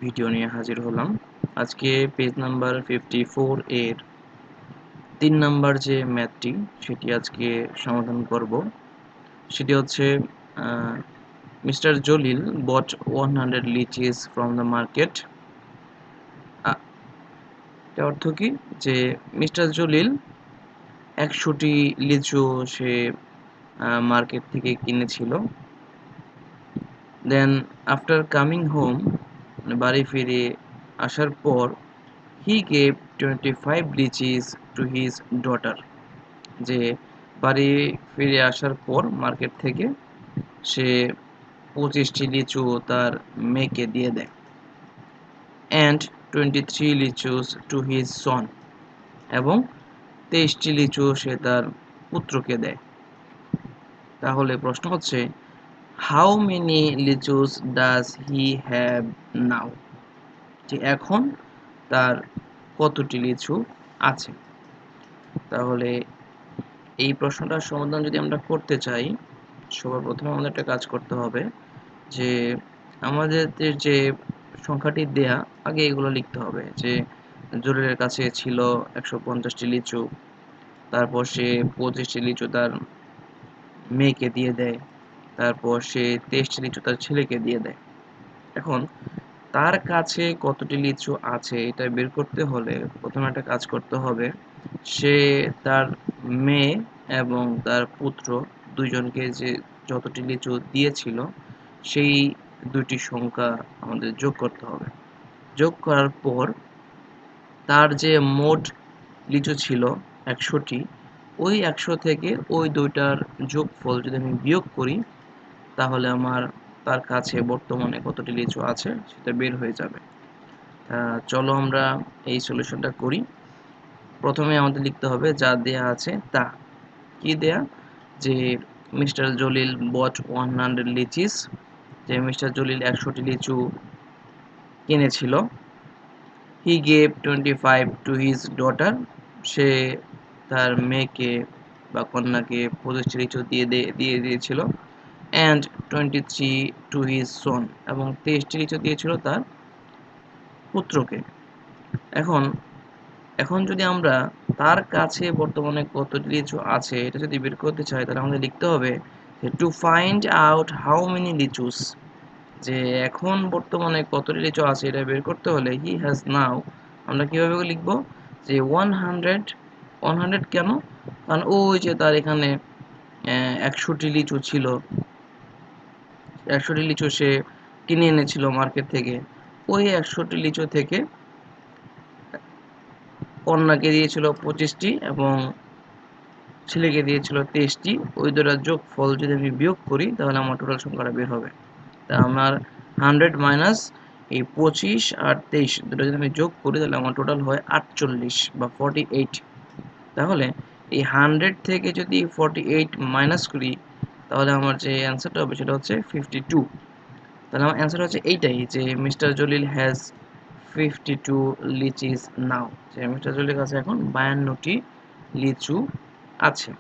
Video নিয়ে হাজির হলাম। আজকে পেজ নাম্বার 54 এর 3 নাম্বার যে ম্যাথটি সেটি আজকে সমাধান করব। সেটি হচ্ছে mister Jalil bought 100 লিচিস from the market। এর অর্থ কি যে মিস্টার জলিল 100টি লিচু সে মার্কেট থেকে কিনেছিল। দেন আফটার কামিং হোম বাড়ি ফিরে আসার পর he gave 25 লিচিস to his daughter। যে বাড়ি ফিরে আসার পর মার্কেট থেকে সে 25টি লিচু তার মেয়েকে দিয়ে দেয়। and 23 লিচুস to his son। এবং 23টি লিচু সে তার পুত্রকে দেয়। তাহলে প্রশ্ন হচ্ছে how many লিচুস does he have now। যে এখন তার কতটি লিচু আছে। তাহলে এই প্রশ্নটার সমাধান যদি আমরা করতে চাই, সবার প্রথমে আমাদের একটা কাজ করতে হবে যে আমাদের যে সংখ্যাটি দেয়া আগে এগুলো লিখতে হবে। যে জলিলের কাছে ছিল 150টি লিচু, তারপর সে 25টি লিচু তার মেয়েকে দিয়ে দেয়, তারপর সে 23টি লিচু তার ছেলেকে দিয়ে দেয়। এখন তার কাছে কতটি লিচু আছে এটা বের করতে হলে প্রথমে একটা কাজ করতে হবে। সে তার মেয়ে এবং তার পুত্র দুইজনকে যে যতটি লিচু দিয়েছিল সেই দুটি সংখ্যা আমাদের যোগ করতে হবে। যোগ করার পর তার যে মোট লিচু ছিল 100টি, ওই 100 থেকে ওই দুইটার যোগফল যদি আমি বিয়োগ করি তাহলে আমার তার কাছে বর্তমানে কতটি লিচু আছে সেটা বের হয়ে যাবে। চলো আমরা এই সলিউশনটা করি। প্রথমে আমাদের লিখতে হবে যা দেয়া আছে তা। কি দেয়া? যে মিস্টার জলিল bought 100 লিচিস, যে মিস্টার জলিল 100টি লিচু কিনেছিল। he gave 25 to his daughter। সে তার মেয়েকে বা কন্যাকে 25টি লিচু দিয়ে দিয়েছিল। and 23 to his son। এবং 23টি লিচু দিয়েছিল তার পুত্রকে। এখন এখন যদি আমরা তার কাছে বর্তমানে কতটি লিচু আছে এটা যদি বের করতে চাই তাহলে আমাদের লিখতে হবে যে to find out how many litchis. যে এখন বর্তমানে কতটি লিচু আছে এটা বের করতে হলে হি হ্যাজ নাও আমরা কিভাবে লিখব যে 100 কেন? কারণ ওই যে তার এখানে 100টি লিচু ছিল, 100টি লিচু সে কিনে এনেছিল মার্কেট থেকে। ওই 100টি লিচু থেকে কন্যাকে দিয়েছিল 25টি এবং ছেলেকে দিয়েছিল 23টি। ওই দুটার যোগফল যদি আমি বিয়োগ করি তাহলে আমার টোটাল সংখ্যাটা বের হবে। তা আমার 100 মাইনাস এই 25 আর 23 দুটো যদি আমি যোগ করি তাহলে আমার টোটাল হয় 48 বা 48। তাহলে এই 100 থেকে যদি 48 মাইনাস করি তাহলে আমার যে অ্যান্সারটা হবে সেটা হচ্ছে 52। তাহলে আমার অ্যান্সার হচ্ছে এইটাই যে মিস্টার জলিল হ্যাজ 52 লিচিস নাও। যে মিস্টার জলিলের কাছে এখন 52টি লিচু আছে।